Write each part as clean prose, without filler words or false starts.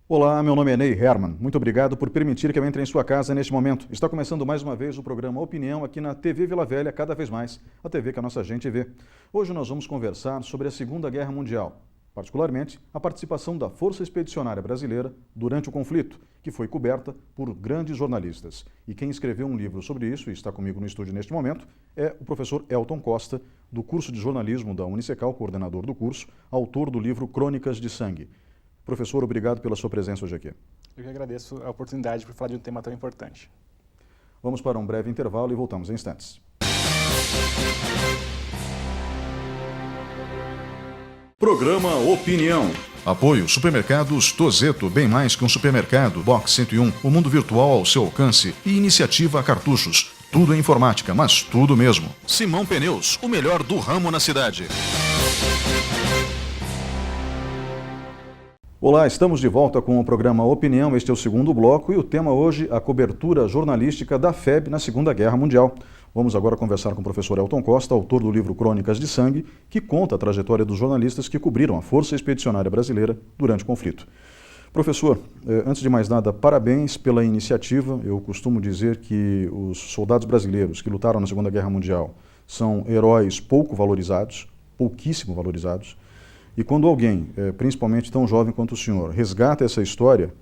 Olá, meu nome é Ney Herman. Muito obrigado por permitir que eu entre em sua casa neste momento. Está começando mais uma vez o programa Opinião aqui na TV Vila Velha, cada vez mais, a TV que a nossa gente vê. Hoje nós vamos conversar sobre a Segunda Guerra Mundial, particularmente a participação da Força Expedicionária Brasileira durante o conflito, que foi coberta por grandes jornalistas. E quem escreveu um livro sobre isso, e está comigo no estúdio neste momento, é o professor Elton Costa, do curso de jornalismo da Unicecal, coordenador do curso, autor do livro Crônicas de Sangue. Professor, obrigado pela sua presença hoje aqui. Eu que agradeço a oportunidade para falar de um tema tão importante. Vamos para um breve intervalo e voltamos em instantes. Programa Opinião. Apoio Supermercados Tozeto, bem mais que um supermercado. Box 101, o mundo virtual ao seu alcance. E Iniciativa Cartuchos. Tudo é informática, mas tudo mesmo. Simão Pneus, o melhor do ramo na cidade. Olá, estamos de volta com o programa Opinião. Este é o segundo bloco e o tema hoje, a cobertura jornalística da FEB na Segunda Guerra Mundial. Vamos agora conversar com o professor Elton Costa, autor do livro Crônicas de Sangue, que conta a trajetória dos jornalistas que cobriram a Força Expedicionária Brasileira durante o conflito. Professor, antes de mais nada, parabéns pela iniciativa. Eu costumo dizer que os soldados brasileiros que lutaram na Segunda Guerra Mundial são heróis pouco valorizados, pouquíssimo valorizados. E quando alguém, principalmente tão jovem quanto o senhor, resgata essa história,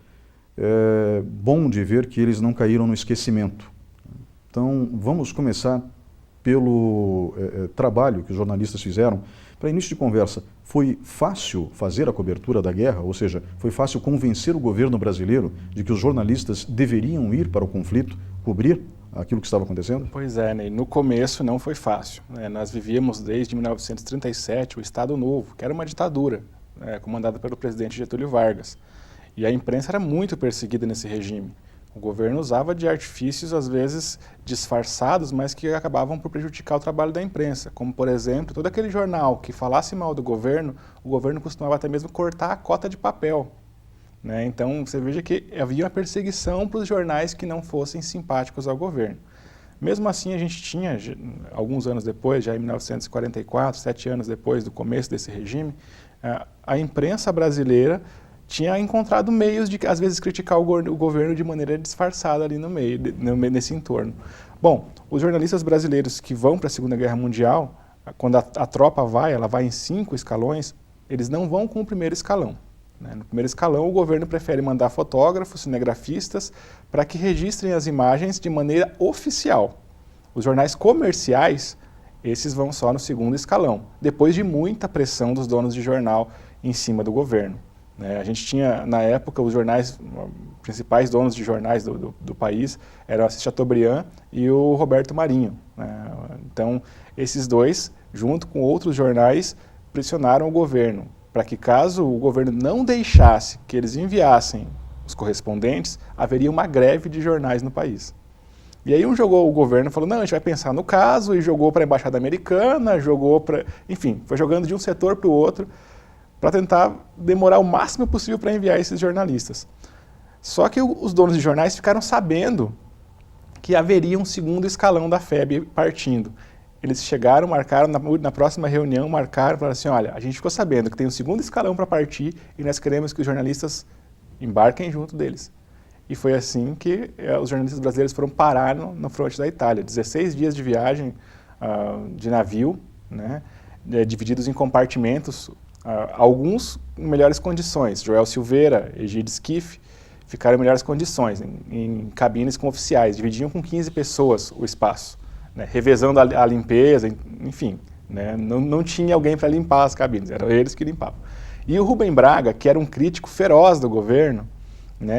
é bom de ver que eles não caíram no esquecimento. Então, vamos começar pelo trabalho que os jornalistas fizeram. Para início de conversa, foi fácil fazer a cobertura da guerra? Ou seja, foi fácil convencer o governo brasileiro de que os jornalistas deveriam ir para o conflito, cobrir aquilo que estava acontecendo? Pois é, Ney, no começo não foi fácil. Nós vivíamos desde 1937 o Estado Novo, que era uma ditadura, comandada pelo presidente Getúlio Vargas. E a imprensa era muito perseguida nesse regime. O governo usava de artifícios, às vezes disfarçados, mas que acabavam por prejudicar o trabalho da imprensa. Como, por exemplo, todo aquele jornal que falasse mal do governo, o governo costumava até mesmo cortar a cota de papel. Então, você veja que havia uma perseguição para os jornais que não fossem simpáticos ao governo. Mesmo assim, a gente tinha, alguns anos depois, já em 1944, 7 anos depois do começo desse regime, a imprensa brasileira tinha encontrado meios de, às vezes, criticar o governo de maneira disfarçada ali no meio, nesse entorno. Bom, os jornalistas brasileiros que vão para a Segunda Guerra Mundial, quando a tropa vai, ela vai em 5 escalões, eles não vão com o primeiro escalão. No primeiro escalão, o governo prefere mandar fotógrafos, cinegrafistas, para que registrem as imagens de maneira oficial. Os jornais comerciais, esses vão só no segundo escalão, depois de muita pressão dos donos de jornal em cima do governo. A gente tinha, na época, os jornais, principais donos de jornais do país eram a Chateaubriand e o Roberto Marinho. Então, esses dois, junto com outros jornais, pressionaram o governo para que, caso o governo não deixasse que eles enviassem os correspondentes, haveria uma greve de jornais no país. E aí o governo falou, não, a gente vai pensar no caso, e jogou para a Embaixada Americana, jogou para... Enfim, foi jogando de um setor para o outro, para tentar demorar o máximo possível para enviar esses jornalistas. Só que os donos de jornais ficaram sabendo que haveria um segundo escalão da FEB partindo. Eles chegaram, marcaram, na próxima reunião, marcaram, falaram assim, olha, a gente ficou sabendo que tem um segundo escalão para partir e nós queremos que os jornalistas embarquem junto deles. E foi assim que os jornalistas brasileiros foram parar no fronte da Itália. 16 dias de viagem de navio, divididos em compartimentos, alguns em melhores condições. Joel Silveira, Egídio Schiff, ficaram em melhores condições, em cabines com oficiais, dividiam com 15 pessoas o espaço. Revezando a limpeza, enfim, não tinha alguém para limpar as cabines, eram eles que limpavam. E o Rubem Braga, que era um crítico feroz do governo,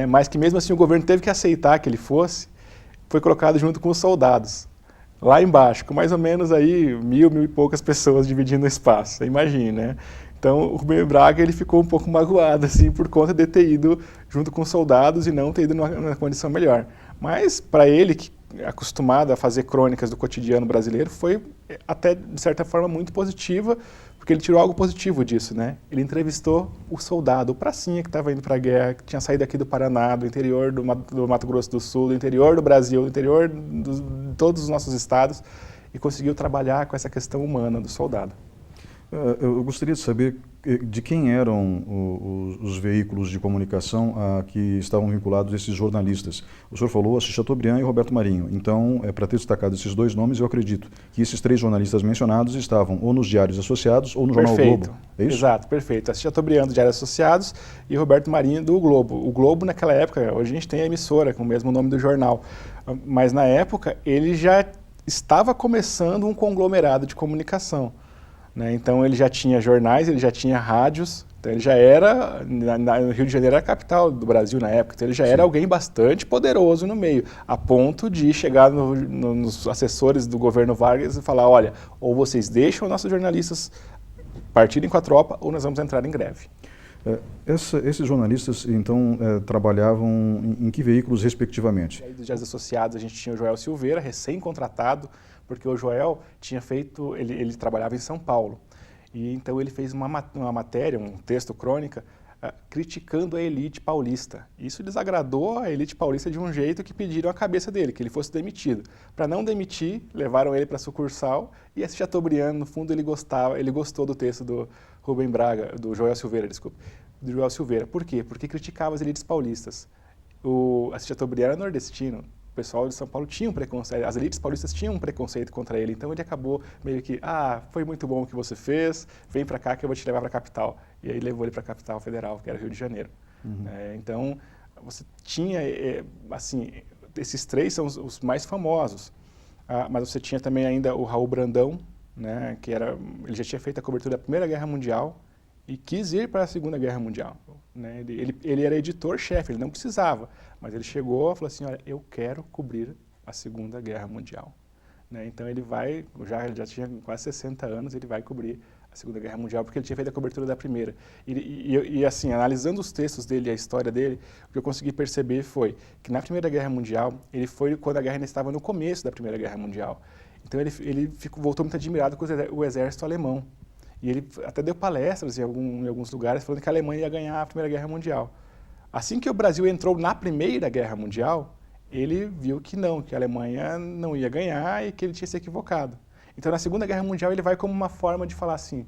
mas que mesmo assim o governo teve que aceitar que ele fosse, foi colocado junto com os soldados, lá embaixo, com mais ou menos aí 1.000 e poucas pessoas dividindo o espaço, você imagina, Então o Rubem Braga ele ficou um pouco magoado assim, por conta de ter ido junto com os soldados e não ter ido numa condição melhor. Mas para ele, que acostumado a fazer crônicas do cotidiano brasileiro, foi até, de certa forma, muito positiva, porque ele tirou algo positivo disso, Ele entrevistou o soldado, o pracinha que estava indo para a guerra, que tinha saído aqui do Paraná, do interior do Mato Grosso do Sul, do interior do Brasil, do interior de todos os nossos estados, e conseguiu trabalhar com essa questão humana do soldado. Eu gostaria de saber De quem eram os veículos de comunicação a que estavam vinculados esses jornalistas? O senhor falou Assis Chateaubriand e Roberto Marinho. Então, para ter destacado esses dois nomes, eu acredito que esses 3 jornalistas mencionados estavam ou nos diários associados ou no jornal Globo. É isso? Exato, perfeito. Assis Chateaubriand do Diários Associados e Roberto Marinho do Globo. O Globo, naquela época, hoje a gente tem a emissora com o mesmo nome do jornal, mas na época ele já estava começando um conglomerado de comunicação. Né? Então ele já tinha jornais, ele já tinha rádios, então ele já era, no Rio de Janeiro era a capital do Brasil na época, então ele já era alguém bastante poderoso no meio, a ponto de chegar nos assessores do governo Vargas e falar, olha, ou vocês deixam nossos jornalistas partirem com a tropa ou nós vamos entrar em greve. Esses jornalistas, então, trabalhavam em que veículos, respectivamente? E aí, dos Diários Associados, a gente tinha o Joel Silveira, recém-contratado, porque o Joel tinha feito, ele trabalhava em São Paulo, e então ele fez uma matéria, um texto crônica, criticando a elite paulista. Isso desagradou a elite paulista de um jeito que pediram a cabeça dele, que ele fosse demitido. Para não demitir, levaram ele para a sucursal, e esse Chateaubriand, no fundo, ele gostou do texto do Rubem Braga, do Joel Silveira, desculpa, do Joel Silveira. Por quê? Porque criticava as elites paulistas. O Chateaubriand era nordestino. O pessoal de São Paulo tinha um preconceito, as elites paulistas tinham um preconceito contra ele, então ele acabou meio que, foi muito bom o que você fez, vem para cá que eu vou te levar para a capital. E aí levou ele para a capital federal, que era Rio de Janeiro. Uhum. Então, você tinha, assim, esses 3 são os mais famosos, mas você tinha também ainda o Raul Brandão, né, ele já tinha feito a cobertura da Primeira Guerra Mundial e quis ir para a Segunda Guerra Mundial. Né? Ele era editor-chefe, ele não precisava, mas ele chegou e falou assim, olha, eu quero cobrir a Segunda Guerra Mundial. Né? Então ele ele já tinha quase 60 anos, ele vai cobrir a Segunda Guerra Mundial, porque ele tinha feito a cobertura da Primeira. E assim, analisando os textos dele e a história dele, o que eu consegui perceber foi que na Primeira Guerra Mundial, ele foi quando a guerra ainda estava no começo da Primeira Guerra Mundial. Então ele voltou muito admirado com o exército alemão. E ele até deu palestras em alguns lugares falando que a Alemanha ia ganhar a Primeira Guerra Mundial. Assim que o Brasil entrou na Primeira Guerra Mundial, ele viu que não, que a Alemanha não ia ganhar e que ele tinha se equivocado. Então, na Segunda Guerra Mundial, ele vai como uma forma de falar assim,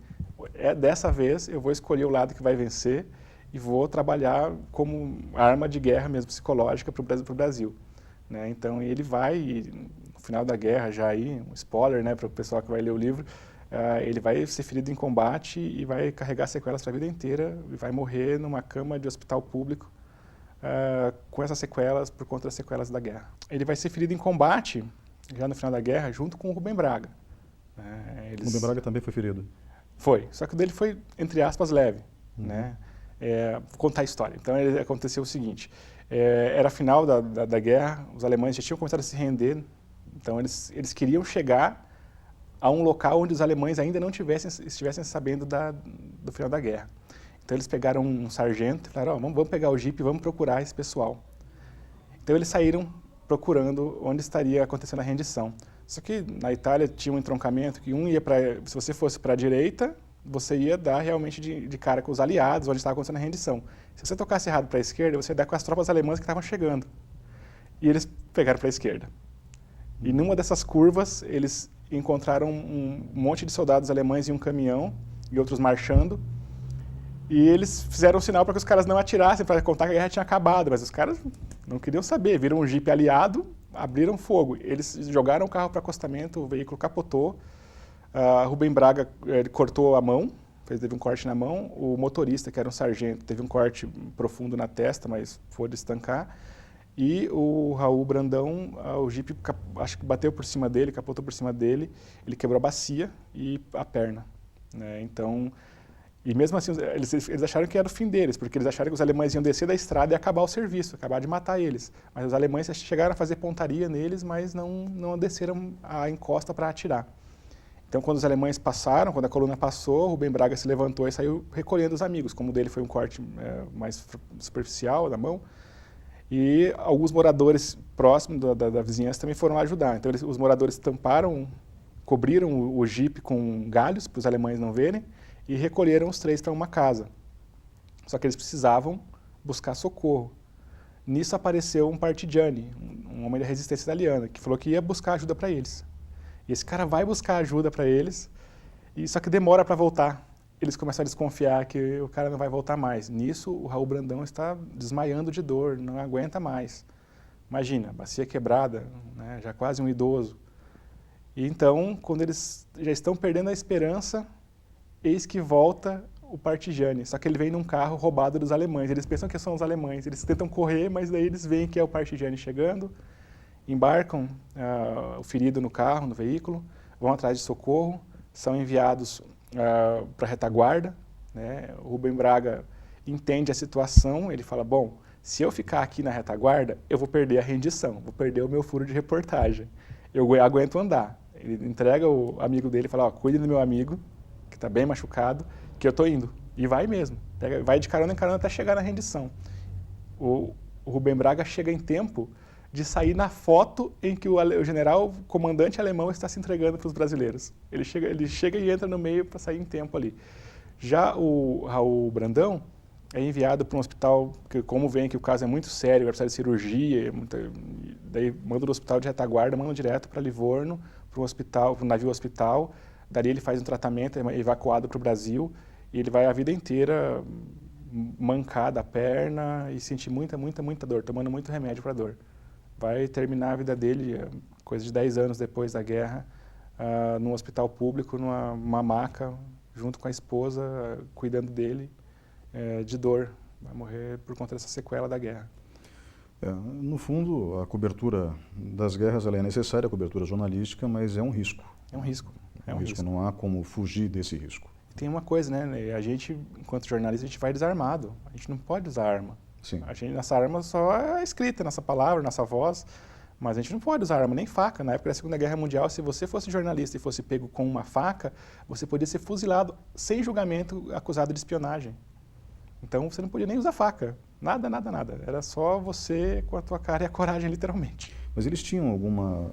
dessa vez eu vou escolher o lado que vai vencer e vou trabalhar como arma de guerra mesmo psicológica para o Brasil. Né? Então, ele vai, e no final da guerra, já aí, um spoiler, né, para o pessoal que vai ler o livro, ele vai ser ferido em combate e vai carregar sequelas para a vida inteira e vai morrer numa cama de hospital público com essas sequelas, por conta das sequelas da guerra. Ele vai ser ferido em combate, já no final da guerra, junto com o Rubem Braga. O Rubem Braga também foi ferido? Foi, só que o dele foi, entre aspas, leve. Né? Vou contar a história. Então, aconteceu o seguinte, era final da guerra, os alemães já tinham começado a se render, então eles queriam chegar a um local onde os alemães ainda não estivessem sabendo do final da guerra. Então eles pegaram um sargento e falaram, vamos pegar o jipe e vamos procurar esse pessoal. Então eles saíram procurando onde estaria acontecendo a rendição. Só que na Itália tinha um entroncamento que se você fosse para a direita, você ia dar realmente de cara com os aliados, onde estava acontecendo a rendição. Se você tocasse errado para a esquerda, você ia dar com as tropas alemãs que estavam chegando. E eles pegaram para a esquerda. E numa dessas curvas, eles encontraram um monte de soldados alemães em um caminhão e outros marchando. E eles fizeram um sinal para que os caras não atirassem, para contar que a guerra tinha acabado. Mas os caras não queriam saber. Viram um jipe aliado, abriram fogo. Eles jogaram o carro para acostamento, o veículo capotou. Rubem Braga cortou a mão, teve um corte na mão. O motorista, que era um sargento, teve um corte profundo na testa, mas pôde estancar. E o Raul Brandão, o jipe acho que bateu por cima dele, capotou por cima dele, ele quebrou a bacia e a perna. Né? Então, e mesmo assim, eles acharam que era o fim deles, porque eles acharam que os alemães iam descer da estrada e acabar o serviço, acabar de matar eles. Mas os alemães chegaram a fazer pontaria neles, mas não desceram a encosta para atirar. Então, quando os alemães passaram, quando a coluna passou, Rubem Braga se levantou e saiu recolhendo os amigos. Como o dele foi um corte mais superficial da mão, e alguns moradores próximos da vizinhança também foram ajudar. Então os moradores cobriram o jipe com galhos para os alemães não verem e recolheram os 3 para uma casa. Só que eles precisavam buscar socorro. Nisso apareceu um partigiani, um homem da resistência italiana, que falou que ia buscar ajuda para eles. E esse cara vai buscar ajuda para eles, só que demora para voltar. eles começam a desconfiar que o cara não vai voltar mais. Nisso, o Raul Brandão está desmaiando de dor, não aguenta mais. Imagina, bacia quebrada, né, já quase um idoso. E então, quando eles já estão perdendo a esperança, eis que volta o Partijani. Só que ele vem num carro roubado dos alemães. Eles pensam que são os alemães. Eles tentam correr, mas daí eles veem que é o Partijani chegando, embarcam o ferido no carro, no veículo, vão atrás de socorro, são enviados para a retaguarda, né? O Rubem Braga entende a situação, ele fala, bom, se eu ficar aqui na retaguarda, eu vou perder a rendição, vou perder o meu furo de reportagem. Eu aguento andar. Ele entrega o amigo dele e fala, cuide do meu amigo, que está bem machucado, que eu estou indo. E vai mesmo. Vai de carona em carona até chegar na rendição. O Rubem Braga chega em tempo de sair na foto em que o general comandante alemão está se entregando para os brasileiros. Ele chega e entra no meio para sair em tempo ali. Já o Raul Brandão é enviado para um hospital, que, como vem que o caso é muito sério, vai precisar de cirurgia, daí manda do hospital de retaguarda, manda direto para Livorno, para um navio hospital, dali ele faz um tratamento, é evacuado para o Brasil, e ele vai a vida inteira mancar da perna e sentir muita dor, tomando muito remédio para dor. Vai terminar a vida dele, coisa de 10 anos depois da guerra, num hospital público, numa maca, junto com a esposa, cuidando dele, de dor. Vai morrer por conta dessa sequela da guerra. No fundo, a cobertura das guerras ela é necessária, a cobertura jornalística, mas é um risco. É um risco. Não há como fugir desse risco. Tem uma coisa, né? A gente, enquanto jornalista, a gente vai desarmado. A gente não pode usar arma. Sim. Nossa arma só é escrita, nossa palavra, nossa voz, mas a gente não pode usar arma, nem faca. Na época da Segunda Guerra Mundial, se você fosse jornalista e fosse pego com uma faca, você podia ser fuzilado sem julgamento, acusado de espionagem. Então você não podia nem usar faca, nada. Era só você com a tua cara e a coragem, literalmente. Mas eles tinham alguma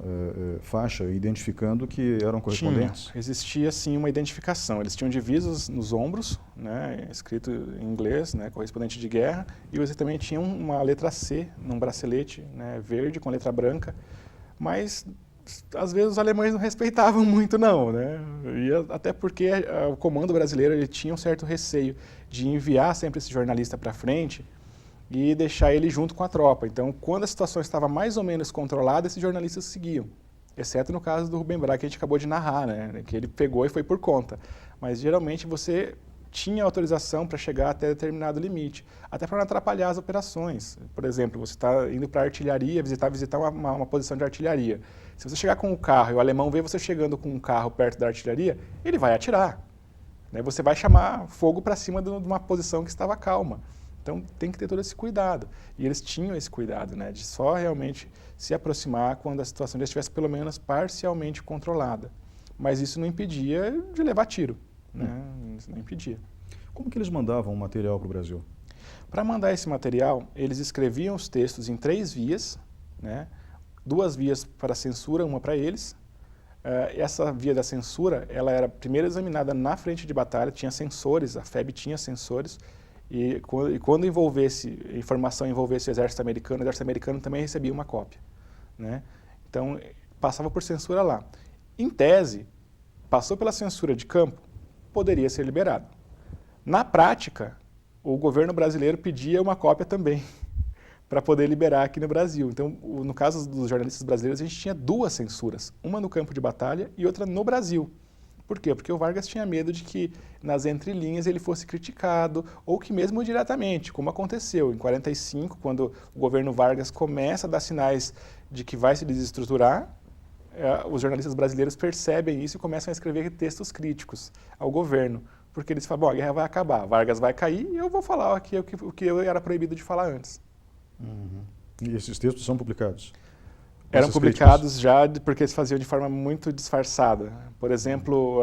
faixa identificando que eram correspondentes? Existia sim uma identificação. Eles tinham divisas nos ombros, né, escrito em inglês, né, correspondente de guerra, e você também tinha uma letra C num bracelete, né, verde com letra branca, mas às vezes os alemães não respeitavam muito não, né, e até porque o comando brasileiro ele tinha um certo receio de enviar sempre esse jornalista para frente e deixar ele junto com a tropa. Então, quando a situação estava mais ou menos controlada, esses jornalistas seguiam. Exceto no caso do Rubem Braga, que a gente acabou de narrar, né? Que ele pegou e foi por conta. Mas, geralmente, você tinha autorização para chegar até determinado limite, até para não atrapalhar as operações. Por exemplo, você está indo para a artilharia, visitar uma posição de artilharia. Se você chegar com o carro e o alemão vê você chegando com um carro perto da artilharia, ele vai atirar. Né? Você vai chamar fogo para cima de uma posição que estava calma. Então, tem que ter todo esse cuidado. E eles tinham esse cuidado, né, de só realmente se aproximar quando a situação já estivesse pelo menos parcialmente controlada. Mas isso não impedia de levar tiro. Né? Isso não impedia. Como que eles mandavam o material para o Brasil? Para mandar esse material, eles escreviam os textos em 3 vias, né, 2 vias para censura, uma para eles. Essa via da censura, ela era primeiro examinada na frente de batalha, tinha sensores, a FEB tinha sensores, e quando a informação envolvesse o exército americano também recebia uma cópia. Né? Então, passava por censura lá. Em tese, passou pela censura de campo, poderia ser liberado. Na prática, o governo brasileiro pedia uma cópia também, para poder liberar aqui no Brasil. Então, no caso dos jornalistas brasileiros, a gente tinha 2 censuras, uma no campo de batalha e outra no Brasil. Por quê? Porque o Vargas tinha medo de que nas entrelinhas ele fosse criticado ou que mesmo diretamente, como aconteceu em 1945, quando o governo Vargas começa a dar sinais de que vai se desestruturar, os jornalistas brasileiros percebem isso e começam a escrever textos críticos ao governo, porque eles falam, bom, a guerra vai acabar, Vargas vai cair e eu vou falar aqui o que eu era proibido de falar antes. Uhum. E esses textos são publicados? Eram publicados já porque eles faziam de forma muito disfarçada. Por exemplo,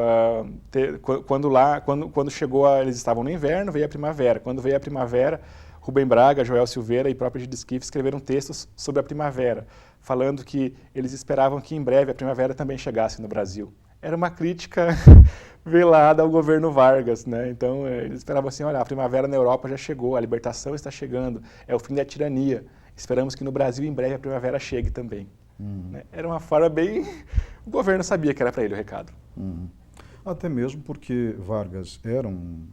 quando chegou, eles estavam no inverno, veio a primavera. Quando veio a primavera, Rubem Braga, Joel Silveira e próprio Gide Schiff escreveram textos sobre a primavera, falando que eles esperavam que em breve a primavera também chegasse no Brasil. Era uma crítica velada ao governo Vargas, né? Então, eles esperavam assim, olha, a primavera na Europa já chegou, a libertação está chegando, é o fim da tirania. Esperamos que no Brasil, em breve, a primavera chegue também. Né? Era uma forma bem... O governo sabia que era para ele o recado. Até mesmo porque Vargas era um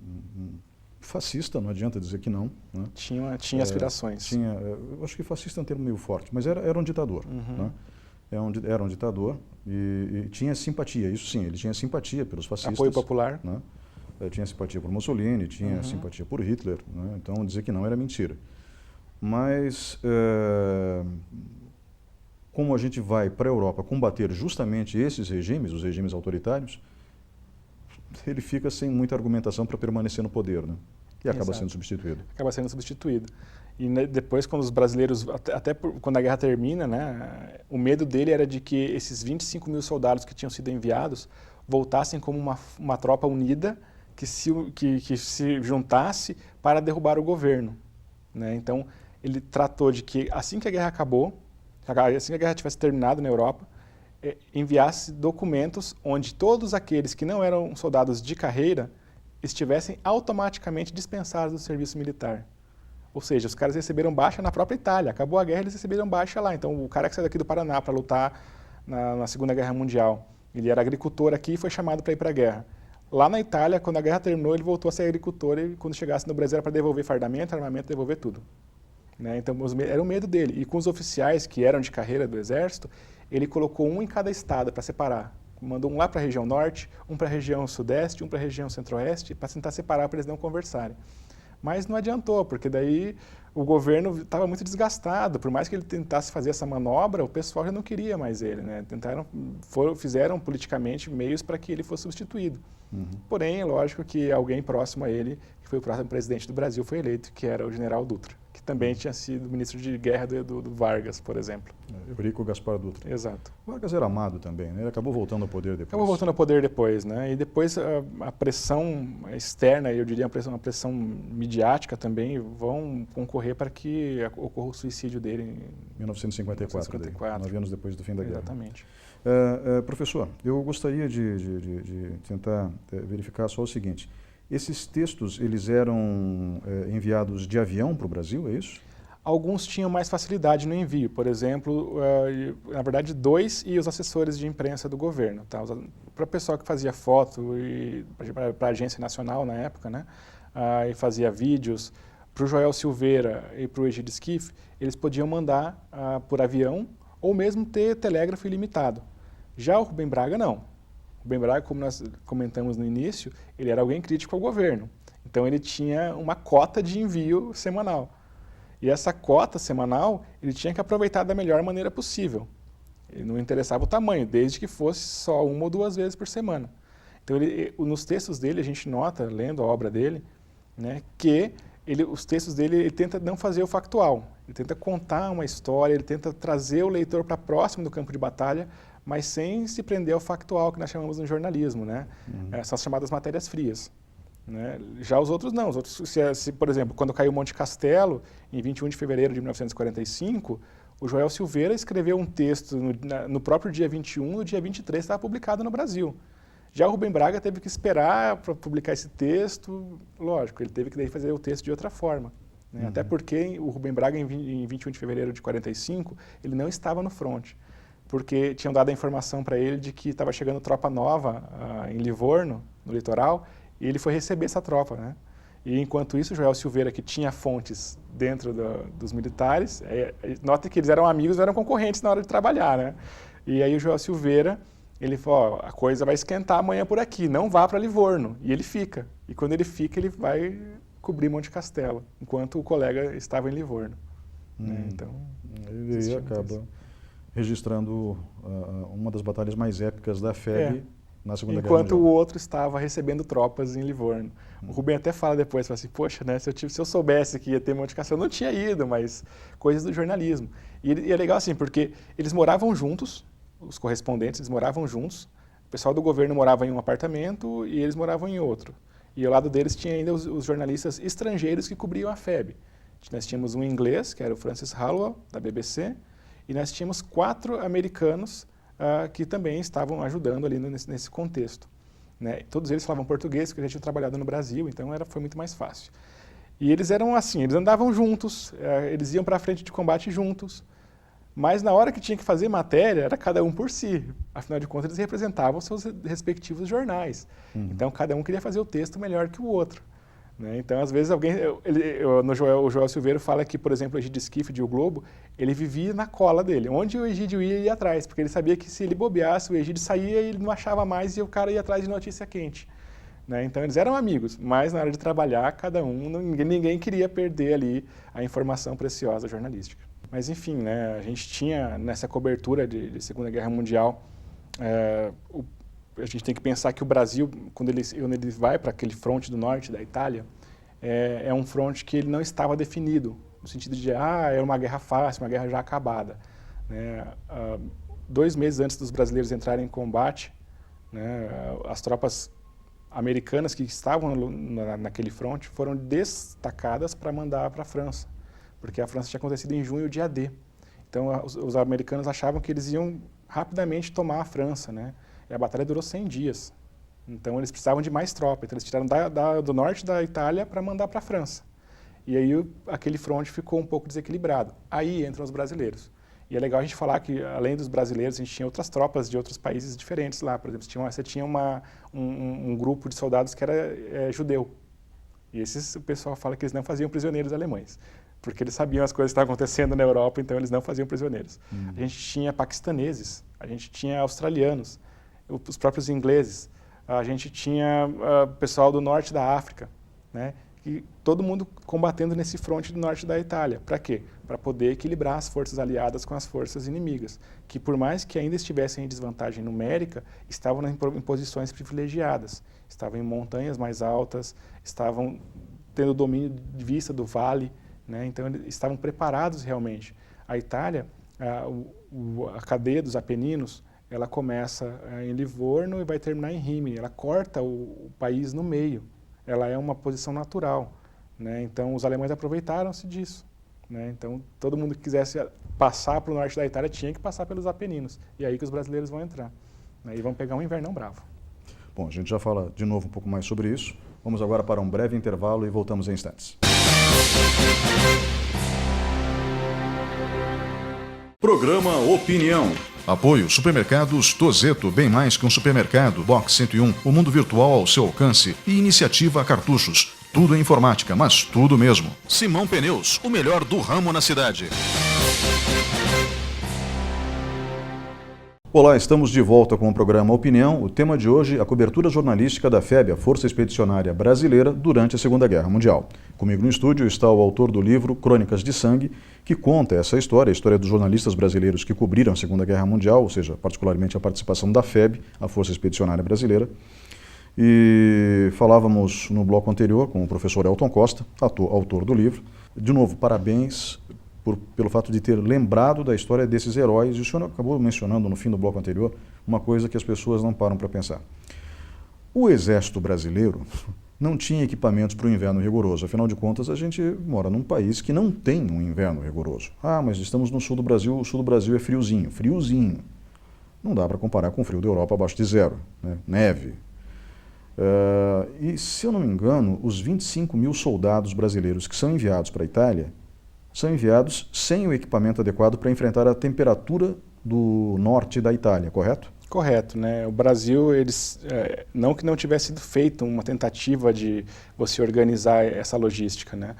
fascista, não adianta dizer que não. Né? Tinha aspirações. Eu acho que fascista é um termo meio forte, mas era um ditador. Né? Era um ditador e tinha simpatia, isso sim, ele tinha simpatia pelos fascistas. Apoio popular. Né? Tinha simpatia por Mussolini, tinha simpatia por Hitler, né? Então dizer que não era mentira. Mas como a gente vai para a Europa combater justamente esses regimes, os regimes autoritários, ele fica sem muita argumentação para permanecer no poder, né? E acaba sendo substituído. Acaba sendo substituído. E depois, quando os brasileiros, quando a guerra termina, né, o medo dele era de que esses 25 mil soldados que tinham sido enviados voltassem como uma tropa unida que se juntasse para derrubar o governo. Né? Então, ele tratou de que assim que a guerra acabou, assim que a guerra tivesse terminado na Europa, enviasse documentos onde todos aqueles que não eram soldados de carreira estivessem automaticamente dispensados do serviço militar. Ou seja, os caras receberam baixa na própria Itália. Acabou a guerra, eles receberam baixa lá. Então, o cara que saiu daqui do Paraná para lutar na Segunda Guerra Mundial, ele era agricultor aqui e foi chamado para ir para a guerra. Lá na Itália, quando a guerra terminou, ele voltou a ser agricultor e quando chegasse no Brasil era para devolver fardamento, armamento, devolver tudo. Né? Então, era o medo dele. E com os oficiais que eram de carreira do Exército, ele colocou um em cada estado para separar. Mandou um lá para a região norte, um para a região sudeste, um para a região centro-oeste, para tentar separar para eles não conversarem. Mas não adiantou, porque daí o governo estava muito desgastado. Por mais que ele tentasse fazer essa manobra, o pessoal já não queria mais ele. Né? Fizeram politicamente meios para que ele fosse substituído. Porém, é lógico que alguém próximo a ele, que foi o próximo presidente do Brasil, foi eleito, que era o general Dutra, que também tinha sido ministro de guerra do Vargas, por exemplo. Eurico Gaspar Dutra. Exato. Vargas era amado também, né? Ele acabou voltando ao poder depois. Acabou voltando ao poder depois, né? E depois a pressão externa, eu diria uma pressão midiática também, vão concorrer para que ocorra o suicídio dele em 1954, 9 anos depois do fim da guerra. Exatamente. Professor, eu gostaria de tentar verificar só o seguinte. Esses textos, eles eram enviados de avião para o Brasil, é isso? Alguns tinham mais facilidade no envio. Por exemplo, na verdade, 2 e os assessores de imprensa do governo. Tá? Para o pessoal que fazia foto, para a Agência Nacional na época, né? E fazia vídeos, para o Joel Silveira e para o Egídio Schiff, eles podiam mandar por avião ou mesmo ter telégrafo ilimitado. Já o Rubem Braga, não. O Rubem Braga, como nós comentamos no início, ele era alguém crítico ao governo. Então, ele tinha uma cota de envio semanal. E essa cota semanal, ele tinha que aproveitar da melhor maneira possível. Ele não interessava o tamanho, desde que fosse só 1 ou 2 vezes por semana. Então, nos textos dele, a gente nota, lendo a obra dele, né, que os textos dele, ele tenta não fazer o factual. Ele tenta contar uma história, ele tenta trazer o leitor para próximo do campo de batalha, mas sem se prender ao factual, que nós chamamos no jornalismo, né? São as chamadas matérias frias. Né? Já os outros não. Os outros, por exemplo, quando caiu Monte Castelo, em 21 de fevereiro de 1945, o Joel Silveira escreveu um texto no próprio dia 21, no dia 23 estava publicado no Brasil. Já o Rubem Braga teve que esperar para publicar esse texto, lógico, ele teve que daí fazer o texto de outra forma. Né? Até porque o Rubem Braga, em 21 de fevereiro de 45, ele não estava no fronte, porque tinham dado a informação para ele de que estava chegando tropa nova em Livorno, no litoral, e ele foi receber essa tropa. Né? E enquanto isso, o Joel Silveira, que tinha fontes dentro dos militares, nota que eles eram amigos, eram concorrentes na hora de trabalhar. Né? E aí o Joel Silveira, ele falou, a coisa vai esquentar amanhã por aqui, não vá para Livorno. E ele fica. E quando ele fica, ele vai cobrir Monte Castelo, enquanto o colega estava em Livorno. Né? Então, ele acaba registrando uma das batalhas mais épicas da FEB na Segunda Guerra Mundial. Enquanto o outro estava recebendo tropas em Livorno. O Rubem até fala depois, fala assim, poxa, né, se eu soubesse que ia ter Monte Castelo, eu não tinha ido, mas coisas do jornalismo. E é legal assim, porque eles moravam juntos, os correspondentes, eles moravam juntos, o pessoal do governo morava em um apartamento e eles moravam em outro. E ao lado deles tinha ainda os jornalistas estrangeiros que cobriam a FEB. Nós tínhamos um inglês, que era o Francis Hallowell, da BBC, e nós tínhamos 4 americanos que também estavam ajudando ali nesse contexto. Né? Todos eles falavam português, porque já tinham trabalhado no Brasil, então foi muito mais fácil. E eles eram assim, eles andavam juntos, eles iam para a frente de combate juntos. Mas na hora que tinha que fazer matéria, era cada um por si. Afinal de contas, eles representavam seus respectivos jornais. Então, cada um queria fazer o texto melhor que o outro. Né? Então, às vezes, o Joel Silveiro fala que, por exemplo, o Egídio Schiff, o Globo, ele vivia na cola dele. Onde o Egídio ia, ele ia atrás, porque ele sabia que se ele bobeasse, o Egídio saía e ele não achava mais e o cara ia atrás de notícia quente. Né? Então, eles eram amigos, mas na hora de trabalhar, cada um, ninguém queria perder ali a informação preciosa jornalística. Mas, enfim, né, a gente tinha nessa cobertura de Segunda Guerra Mundial, a gente tem que pensar que o Brasil, quando ele vai para aquele fronte do norte da Itália, é um fronte que ele não estava definido, no sentido de, era uma guerra fácil, uma guerra já acabada. Né? 2 meses antes dos brasileiros entrarem em combate, né, as tropas americanas que estavam naquele fronte foram destacadas para mandar para a França, porque a França tinha acontecido em junho, dia D. Então, os americanos achavam que eles iam rapidamente tomar a França, né? E a batalha durou 100 dias. Então, eles precisavam de mais tropa. Então, eles tiraram do norte da Itália para mandar para a França. E aí, aquele fronte ficou um pouco desequilibrado. Aí entram os brasileiros. E é legal a gente falar que, além dos brasileiros, a gente tinha outras tropas de outros países diferentes lá. Por exemplo, você tinha um grupo de soldados que era judeu. E o pessoal fala que eles não faziam prisioneiros alemães, porque eles sabiam as coisas que estavam acontecendo na Europa, então eles não faziam prisioneiros. A gente tinha paquistaneses, a gente tinha australianos, os próprios ingleses, a gente tinha pessoal do norte da África, né? E todo mundo combatendo nesse fronte do norte da Itália. Para quê? Para poder equilibrar as forças aliadas com as forças inimigas, que por mais que ainda estivessem em desvantagem numérica, estavam em posições privilegiadas, estavam em montanhas mais altas, estavam tendo domínio de vista do vale, né? Então eles estavam preparados realmente. A Itália, a cadeia dos Apeninos, ela começa em Livorno e vai terminar em Rimini, ela corta o país no meio. Ela é uma posição natural, né? Então os alemães aproveitaram-se disso, né? Então todo mundo que quisesse passar para o norte da Itália tinha que passar pelos Apeninos, e aí que os brasileiros vão entrar, né? E vão pegar um invernão bravo. Bom, a gente já fala de novo um pouco mais sobre isso. Vamos agora para um breve intervalo e voltamos em instantes. Programa Opinião. Apoio Supermercados Tozeto, bem mais que um supermercado. Box 101, o mundo virtual ao seu alcance. E Iniciativa Cartuchos. Tudo em informática, mas tudo mesmo. Simão Pneus, o melhor do ramo na cidade. Olá, estamos de volta com o programa Opinião. O tema de hoje, a cobertura jornalística da FEB, a Força Expedicionária Brasileira, durante a Segunda Guerra Mundial. Comigo no estúdio está o autor do livro Crônicas de Sangue, que conta essa história, a história dos jornalistas brasileiros que cobriram a Segunda Guerra Mundial, ou seja, particularmente a participação da FEB, a Força Expedicionária Brasileira. E falávamos no bloco anterior com o professor Elton Costa, autor do livro. De novo, parabéns pelo fato de ter lembrado da história desses heróis. E o senhor acabou mencionando no fim do bloco anterior uma coisa que as pessoas não param para pensar. O Exército Brasileiro não tinha equipamentos para o inverno rigoroso. Afinal de contas, a gente mora num país que não tem um inverno rigoroso. Mas estamos no sul do Brasil, o sul do Brasil é friozinho. Friozinho. Não dá para comparar com o frio da Europa abaixo de zero, né? Neve. E, se eu não me engano, os 25 mil soldados brasileiros que são enviados para a Itália são enviados sem o equipamento adequado para enfrentar a temperatura do norte da Itália, correto? Correto, né? O Brasil, não que não tivesse sido feita uma tentativa de você organizar essa logística, né?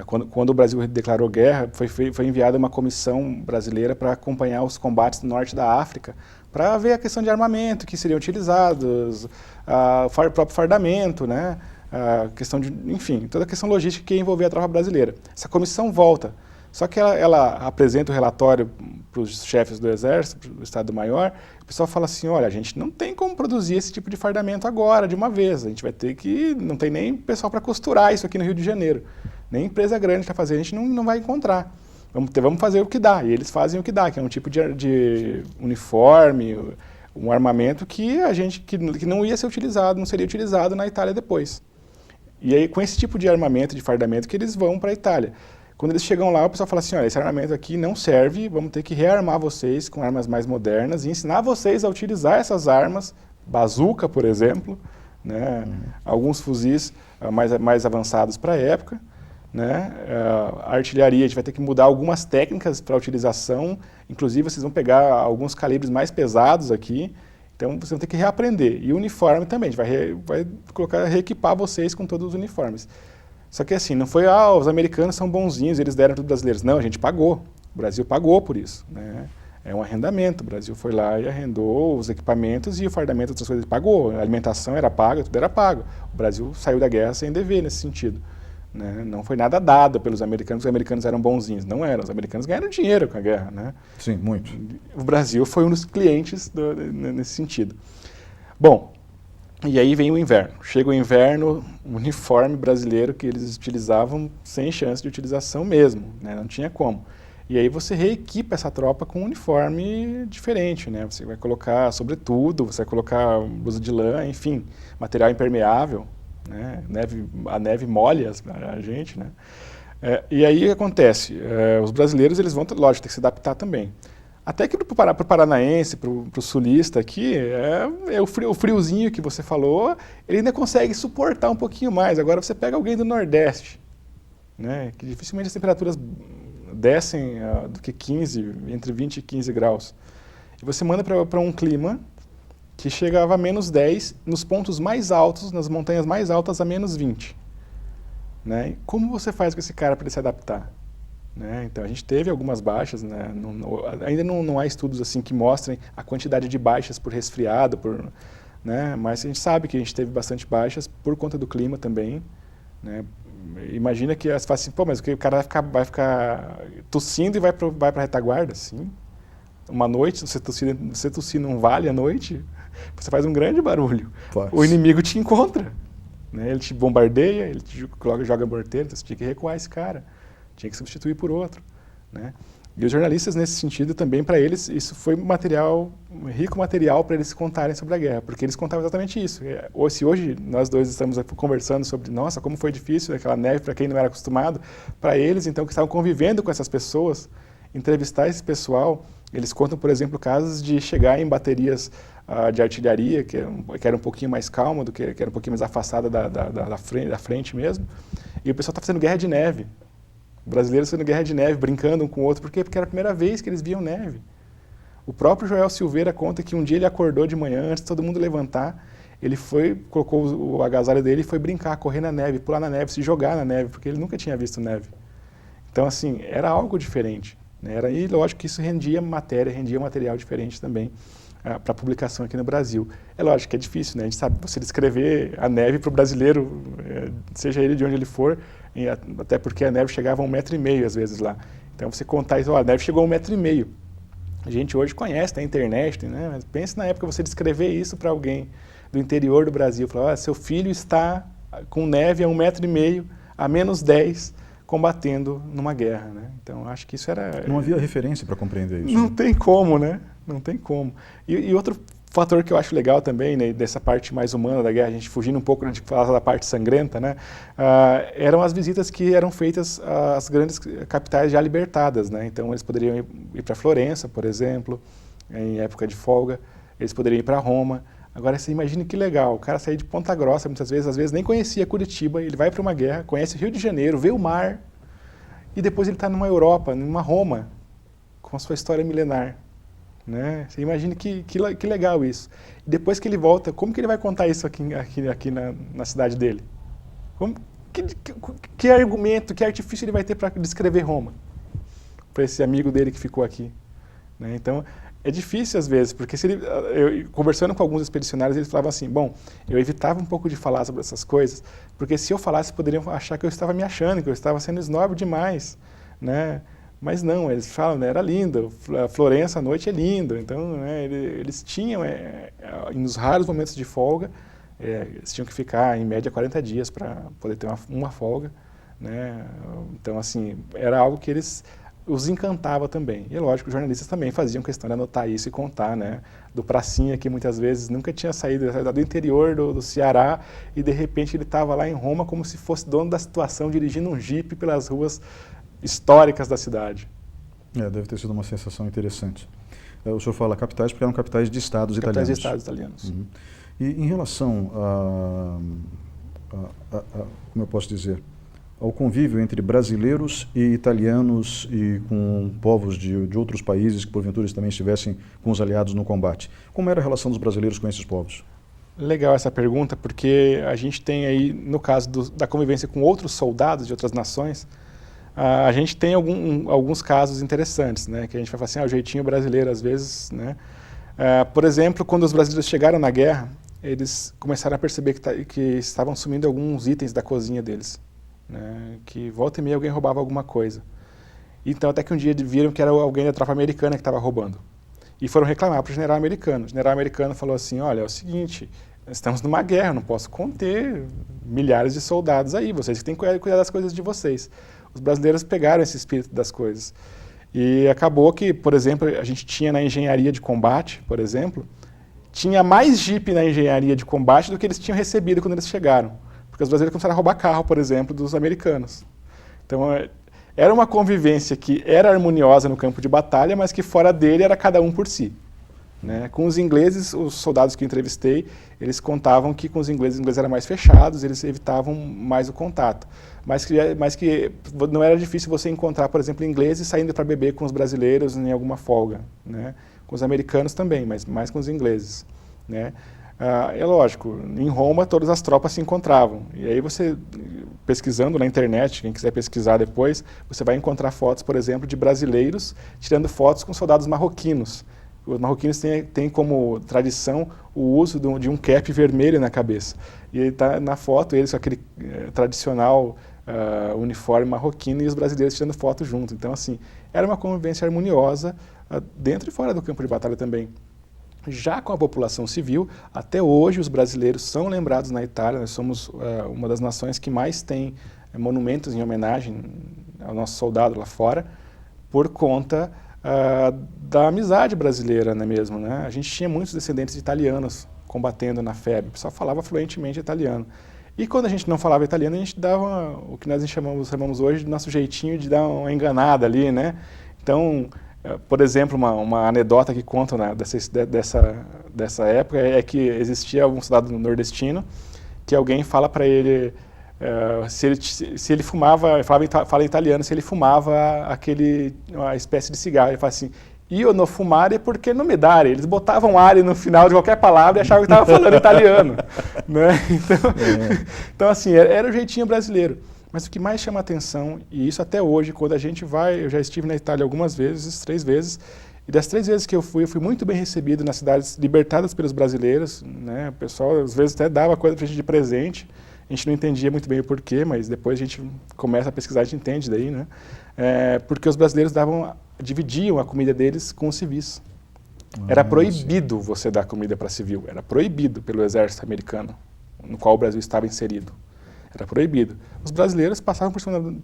Quando o Brasil declarou guerra, foi enviada uma comissão brasileira para acompanhar os combates no norte da África, para ver a questão de armamento que seriam utilizados, o próprio fardamento, né? A questão de, enfim, toda a questão logística que ia envolver a tropa brasileira. Essa comissão volta, só que ela apresenta o relatório para os chefes do Exército, do Estado-Maior, o pessoal fala assim, olha, a gente não tem como produzir esse tipo de fardamento agora, de uma vez, a gente vai ter que, não tem nem pessoal para costurar isso aqui no Rio de Janeiro, nem empresa grande para fazer, a gente não vai encontrar. Vamos fazer o que dá, e eles fazem o que dá, que é um tipo de uniforme, um armamento que que não ia ser utilizado, não seria utilizado na Itália depois. E aí, com esse tipo de armamento, de fardamento, que eles vão para a Itália. Quando eles chegam lá, o pessoal fala assim, olha, esse armamento aqui não serve, vamos ter que rearmar vocês com armas mais modernas e ensinar vocês a utilizar essas armas, bazuca, por exemplo, né? Alguns fuzis mais avançados para a época, né? A artilharia, a gente vai ter que mudar algumas técnicas para a utilização, inclusive vocês vão pegar alguns calibres mais pesados aqui, então vocês vão ter que reaprender. E o uniforme também, a gente vai reequipar vocês com todos os uniformes. Só que assim, não foi, os americanos são bonzinhos, eles deram para os brasileiros. Não, a gente pagou. O Brasil pagou por isso, né? É um arrendamento. O Brasil foi lá e arrendou os equipamentos e o fardamento, outras coisas, pagou. A alimentação era paga, tudo era pago. O Brasil saiu da guerra sem dever nesse sentido, né? Não foi nada dado pelos americanos, os americanos eram bonzinhos. Não eram, os americanos ganharam dinheiro com a guerra, né? Sim, muito. O Brasil foi um dos clientes nesse sentido. Bom, e aí vem o inverno. Chega o inverno, o uniforme brasileiro que eles utilizavam sem chance de utilização mesmo, né? Não tinha como. E aí você reequipa essa tropa com um uniforme diferente, né? Você vai colocar sobretudo, você vai colocar blusa de lã, enfim, material impermeável, né? A neve molha a gente, né? E aí o que acontece? Os brasileiros, eles vão, lógico, ter que se adaptar também. Até que para o paranaense, para o sulista aqui, o friozinho que você falou, ele ainda consegue suportar um pouquinho mais. Agora você pega alguém do Nordeste, né, que dificilmente as temperaturas descem do que 15, entre 20 e 15 graus. E você manda para um clima que chegava a menos 10, nos pontos mais altos, nas montanhas mais altas, a menos 20. Né? E como você faz com esse cara para ele se adaptar? Né? Então a gente teve algumas baixas, né? Ainda não há estudos assim que mostrem a quantidade de baixas por resfriado, né? Mas a gente sabe que a gente teve bastante baixas por conta do clima também, né? Imagina que você fala assim, pô, mas o cara vai ficar tossindo e vai para a retaguarda, sim. Uma noite, você tossir num vale à noite, você faz um grande barulho. O inimigo te encontra, né? Ele te bombardeia, ele te joga morteiro, então você tinha que recuar esse cara. Tinha que substituir por outro, né? E os jornalistas, nesse sentido, também, para eles, isso foi rico material para eles contarem sobre a guerra, porque eles contavam exatamente isso. Se hoje nós dois estamos conversando sobre, nossa, como foi difícil aquela neve para quem não era acostumado, para eles, então, que estavam convivendo com essas pessoas, entrevistar esse pessoal, eles contam, por exemplo, casos de chegar em baterias de artilharia, que era um pouquinho mais calma, que era um pouquinho mais afastada da frente mesmo, e o pessoal está fazendo guerra de neve. Brasileiros fazendo guerra de neve, brincando um com o outro. Por quê? Porque era a primeira vez que eles viam neve. O próprio Joel Silveira conta que um dia ele acordou de manhã, antes de todo mundo levantar, ele colocou o agasalho dele e foi brincar, correr na neve, pular na neve, se jogar na neve, porque ele nunca tinha visto neve. Então, assim, era algo diferente, né? E lógico que isso rendia material diferente também para publicação aqui no Brasil. É lógico que é difícil, né? A gente sabe, você descrever a neve para o brasileiro, seja ele de onde ele for, até porque a neve chegava a 1,5 metro às vezes lá. Então você contar isso, a neve chegou a 1,5 metro. A gente hoje conhece, tem internet, né? Mas pense na época você descrever isso para alguém do interior do Brasil, falar, seu filho está com neve a 1,5 metro, a menos 10, combatendo numa guerra, né? Então acho que isso era... Não havia referência para compreender isso. Não tem como, né? Não tem como. E outro fator que eu acho legal também, né, dessa parte mais humana da guerra, a gente fugindo um pouco de falar da parte sangrenta, né, eram as visitas que eram feitas às grandes capitais já libertadas, né? Então eles poderiam ir para Florença, por exemplo, em época de folga, eles poderiam ir para Roma. Agora você imagina que legal, o cara sair de Ponta Grossa muitas vezes, às vezes nem conhecia Curitiba, ele vai para uma guerra, conhece o Rio de Janeiro, vê o mar, e depois ele está numa Europa, numa Roma, com a sua história milenar. Né? Você imagina que legal isso. E depois que ele volta, como que ele vai contar isso aqui na cidade dele? Que argumento, que artifício ele vai ter para descrever Roma? Para esse amigo dele que ficou aqui. Né? Então, é difícil às vezes, porque conversando com alguns expedicionários, eles falavam assim, bom, eu evitava um pouco de falar sobre essas coisas, porque se eu falasse, poderiam achar que eu estava me achando, que eu estava sendo snob demais, né? Mas não, eles falam, né, era lindo, Florença à noite é lindo, então, né, eles tinham, nos raros momentos de folga, eles tinham que ficar em média 40 dias para poder ter uma folga, né? Então, assim, era algo que os encantava também. E é lógico, os jornalistas também faziam questão de anotar isso e contar, né, do pracinha que muitas vezes nunca tinha saído do interior do Ceará e de repente ele estava lá em Roma como se fosse dono da situação, dirigindo um jipe pelas ruas históricas da cidade. Deve ter sido uma sensação interessante. O senhor fala capitais porque eram capitais de estados italianos. Capitais de estados italianos. Uhum. E em relação como eu posso dizer, ao convívio entre brasileiros e italianos e com povos de outros países que porventura também estivessem com os aliados no combate. Como era a relação dos brasileiros com esses povos? Legal essa pergunta, porque a gente tem aí, no caso da convivência com outros soldados de outras nações, a gente tem alguns casos interessantes, né, que a gente vai falar assim, o jeitinho brasileiro às vezes, né. Por exemplo, quando os brasileiros chegaram na guerra, eles começaram a perceber que estavam sumindo alguns itens da cozinha deles, né, que volta e meia alguém roubava alguma coisa. Então até que um dia viram que era alguém da tropa americana que estava roubando. E foram reclamar para o general americano. O general americano falou assim, olha, é o seguinte, estamos numa guerra, eu não posso conter milhares de soldados aí, vocês que têm que cuidar das coisas de vocês. Os brasileiros pegaram esse espírito das coisas. E acabou que, por exemplo, a gente tinha na engenharia de combate, por exemplo, tinha mais jipe na engenharia de combate do que eles tinham recebido quando eles chegaram. Porque os brasileiros começaram a roubar carro, por exemplo, dos americanos. Então, era uma convivência que era harmoniosa no campo de batalha, mas que fora dele era cada um por si. Né? Com os ingleses, os soldados que eu entrevistei, eles contavam que com os ingleses eram mais fechados, eles evitavam mais o contato. Mas que não era difícil você encontrar, por exemplo, ingleses saindo para beber com os brasileiros em alguma folga. Né? Com os americanos também, mas mais com os ingleses. Né? É lógico, em Roma todas as tropas se encontravam. E aí você, pesquisando na internet, quem quiser pesquisar depois, você vai encontrar fotos, por exemplo, de brasileiros tirando fotos com soldados marroquinos. Os marroquinos têm como tradição o uso de um cap vermelho na cabeça. E está na foto eles com aquele tradicional uniforme marroquino e os brasileiros tirando foto junto. Então, assim, era uma convivência harmoniosa dentro e fora do campo de batalha também. Já com a população civil, até hoje os brasileiros são lembrados na Itália, nós somos uma das nações que mais tem monumentos em homenagem ao nosso soldado lá fora, por conta da amizade brasileira, não é mesmo? Né? A gente tinha muitos descendentes de italianos combatendo na FEB, o pessoal falava fluentemente italiano. E quando a gente não falava italiano, a gente dava o que nós chamamos hoje de nosso jeitinho de dar uma enganada ali, né? Então, por exemplo, uma anedota que contam dessa época é que existia um soldado nordestino que alguém fala para ele se ele fumava, fala em italiano, se ele fumava uma espécie de cigarro. Ele fala assim, io non fumare perché non mi dare. Eles botavam are no final de qualquer palavra e achavam que estava falando italiano. Né? Então, assim, era o jeitinho brasileiro. Mas o que mais chama atenção, e isso até hoje, quando a gente vai, eu já estive na Itália algumas vezes, 3 vezes, e das 3 vezes que eu fui muito bem recebido nas cidades libertadas pelos brasileiros, né? O pessoal às vezes até dava coisa pra gente de presente, a gente não entendia muito bem o porquê, mas depois a gente começa a pesquisar, a gente entende daí, né? Porque os brasileiros dividiam a comida deles com os civis. Era proibido você dar comida para civil, era proibido pelo exército americano, no qual o Brasil estava inserido. Era proibido. Os brasileiros passavam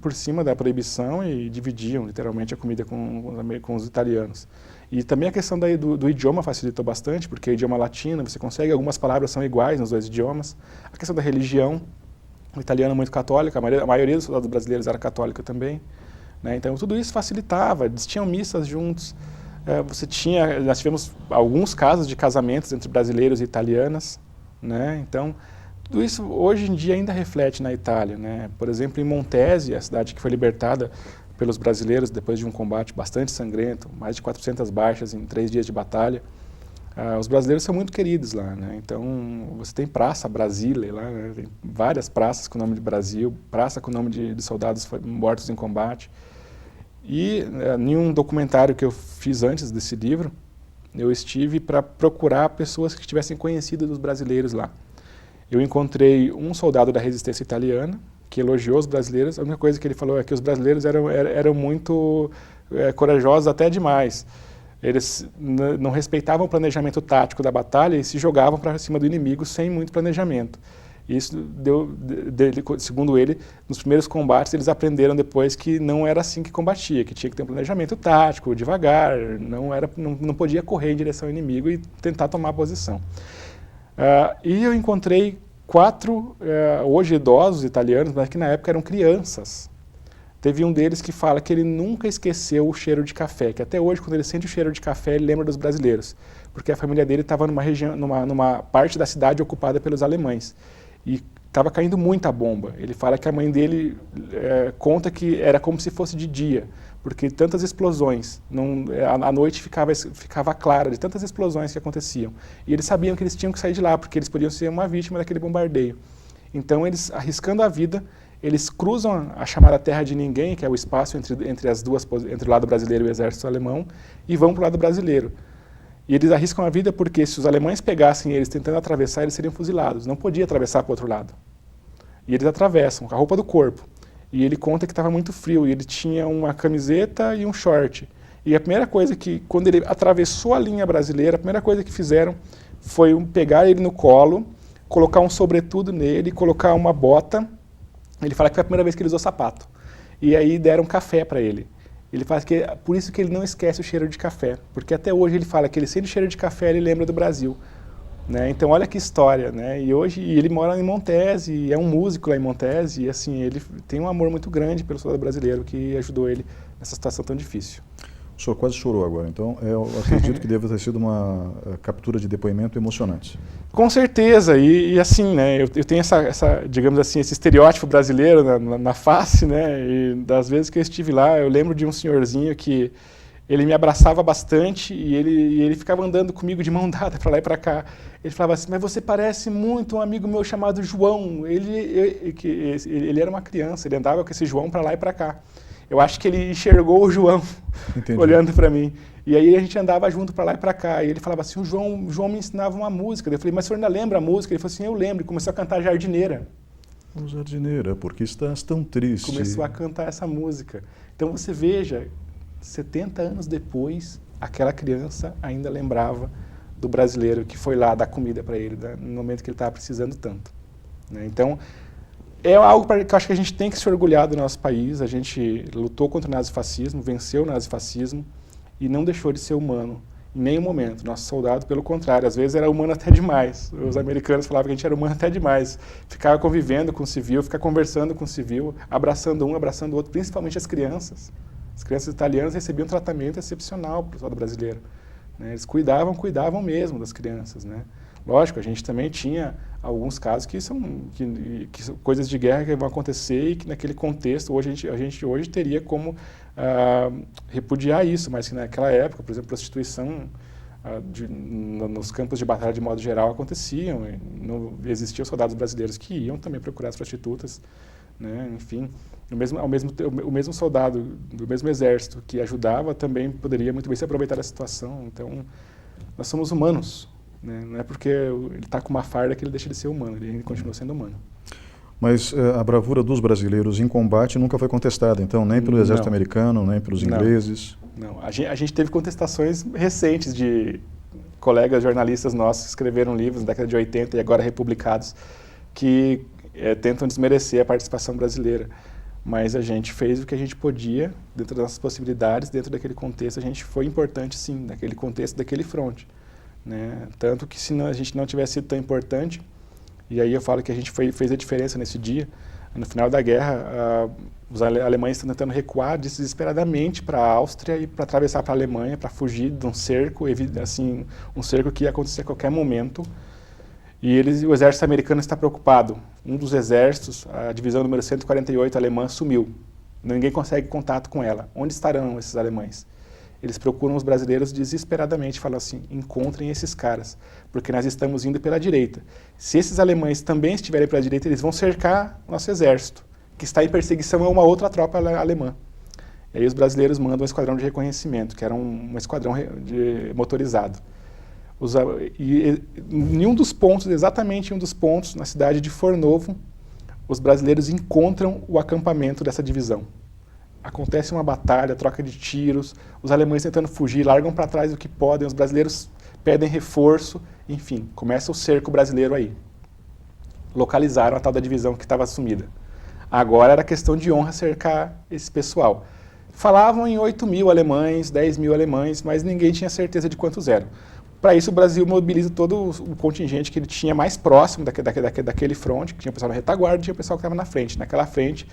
por cima da proibição e dividiam, literalmente, a comida com os italianos. E também a questão do idioma facilitou bastante, porque o idioma latino, você consegue, algumas palavras são iguais nos 2 idiomas. A questão da religião, o italiano é muito católico, a maioria dos soldados brasileiros era católica também. Né? Então, tudo isso facilitava, eles tinham missas juntos. Nós tivemos alguns casos de casamentos entre brasileiros e italianas. Né? Então, tudo isso hoje em dia ainda reflete na Itália, né? Por exemplo, em Montese, a cidade que foi libertada pelos brasileiros depois de um combate bastante sangrento, mais de 400 baixas em 3 dias de batalha, os brasileiros são muito queridos lá, né? Então, você tem Praça Brasília lá, né? Tem várias praças com o nome de Brasil, praça com o nome de soldados mortos em combate. E em um documentário que eu fiz antes desse livro, eu estive para procurar pessoas que tivessem conhecido dos brasileiros lá. Eu encontrei um soldado da resistência italiana que elogiou os brasileiros. A única coisa que ele falou é que os brasileiros eram muito corajosos até demais. Eles não respeitavam o planejamento tático da batalha e se jogavam para cima do inimigo sem muito planejamento. Isso segundo ele, nos primeiros combates eles aprenderam depois que não era assim que combatia, que tinha que ter um planejamento tático, devagar, não podia correr em direção ao inimigo e tentar tomar a posição. E eu encontrei 4, hoje idosos italianos, mas que na época eram crianças. Teve um deles que fala que ele nunca esqueceu o cheiro de café, que até hoje, quando ele sente o cheiro de café, ele lembra dos brasileiros, porque a família dele estava numa parte da cidade ocupada pelos alemães. E estava caindo muita bomba. Ele fala que a mãe dele conta que era como se fosse de dia, porque tantas explosões, a noite ficava clara de tantas explosões que aconteciam. E eles sabiam que eles tinham que sair de lá, porque eles podiam ser uma vítima daquele bombardeio. Então, eles, arriscando a vida, eles cruzam a chamada Terra de Ninguém, que é o espaço entre o lado brasileiro e o exército alemão, e vão para o lado brasileiro. E eles arriscam a vida porque se os alemães pegassem eles tentando atravessar, eles seriam fuzilados. Não podia atravessar para o outro lado. E eles atravessam com a roupa do corpo. E ele conta que estava muito frio, e ele tinha uma camiseta e um short. E a primeira coisa que, quando ele atravessou a linha brasileira, a primeira coisa que fizeram foi pegar ele no colo, colocar um sobretudo nele, colocar uma bota. Ele fala que foi a primeira vez que ele usou sapato. E aí deram café para ele. Ele fala que é por isso que ele não esquece o cheiro de café, porque até hoje ele fala que ele sente o cheiro de café, ele lembra do Brasil. Né? Então olha que história, né? E hoje ele mora em Montese, e é um músico lá em Montese, e assim, ele tem um amor muito grande pelo soldado brasileiro que ajudou ele nessa situação tão difícil. O senhor quase chorou agora, então eu acredito que deve ter sido uma captura de depoimento emocionante. Com certeza, e assim, né, eu tenho digamos assim, esse estereótipo brasileiro na face, né, e das vezes que eu estive lá, eu lembro de um senhorzinho que ele me abraçava bastante e ele ficava andando comigo de mão dada para lá e para cá. Ele falava assim, mas você parece muito um amigo meu chamado João. Ele era uma criança, ele andava com esse João para lá e para cá. Eu acho que ele enxergou o João olhando para mim. E aí a gente andava junto para lá e para cá. E ele falava assim, o João me ensinava uma música. Eu falei, mas o senhor ainda lembra a música? Ele falou assim, eu lembro. E começou a cantar Jardineira. Jardineira, por que estás tão triste? Começou a cantar essa música. Então você veja, 70 anos depois, aquela criança ainda lembrava do brasileiro que foi lá dar comida para ele, né, no momento que ele estava precisando tanto. Né? Então, é algo que eu acho que a gente tem que se orgulhar do nosso país. A gente lutou contra o nazifascismo, venceu o nazifascismo e não deixou de ser humano em nenhum momento. Nosso soldado, pelo contrário, às vezes era humano até demais. Os americanos falavam que a gente era humano até demais. Ficava convivendo com o civil, ficava conversando com o civil, abraçando um, abraçando o outro, principalmente as crianças. As crianças italianas recebiam um tratamento excepcional para o soldado brasileiro. Né? Eles cuidavam mesmo das crianças. Né? Lógico, a gente também tinha alguns casos que são coisas de guerra que vão acontecer e que naquele contexto hoje a gente hoje teria como repudiar isso, mas que naquela época, por exemplo, prostituição nos campos de batalha de modo geral aconteciam. Existiam soldados brasileiros que iam também procurar as prostitutas. Né? Enfim, o mesmo soldado do mesmo exército que ajudava também poderia muito bem se aproveitar da situação. Então, nós somos humanos. Né? Não é porque ele está com uma farda que ele deixa de ser humano, ele continua sendo humano. Mas a bravura dos brasileiros em combate nunca foi contestada, então, nem pelo exército americano, nem pelos ingleses? Não, a gente teve contestações recentes de colegas jornalistas nossos que escreveram livros na década de 80 e agora republicados, que tentam desmerecer a participação brasileira. Mas a gente fez o que a gente podia, dentro das nossas possibilidades, dentro daquele contexto, a gente foi importante sim, naquele contexto, daquele fronte. Né? Tanto que se a gente não tivesse sido tão importante, e aí eu falo que a gente fez a diferença nesse dia, no final da guerra, os alemães estão tentando recuar desesperadamente para a Áustria e para atravessar para a Alemanha, para fugir de um cerco, assim, um cerco que ia acontecer a qualquer momento. E o exército americano está preocupado. Um dos exércitos, a divisão número 148 alemã, sumiu. Ninguém consegue contato com ela. Onde estarão esses alemães? Eles procuram os brasileiros desesperadamente, falam assim, encontrem esses caras, porque nós estamos indo pela direita. Se esses alemães também estiverem pela direita, eles vão cercar o nosso exército, que está em perseguição a uma outra tropa alemã. E aí os brasileiros mandam um esquadrão de reconhecimento, que era um esquadrão motorizado. Em um dos pontos, exatamente em um dos pontos, na cidade de Fornovo, os brasileiros encontram o acampamento dessa divisão. Acontece uma batalha, troca de tiros, os alemães tentando fugir, largam para trás o que podem, os brasileiros pedem reforço, enfim, começa o cerco brasileiro aí. Localizaram a tal da divisão que estava sumida. Agora era questão de honra cercar esse pessoal. Falavam em 8.000 alemães, 10.000 alemães, mas ninguém tinha certeza de quantos eram. Para isso, o Brasil mobiliza todo o contingente que ele tinha mais próximo daquele fronte, que tinha o pessoal na retaguarda e tinha o pessoal que estava na frente. Naquela frente,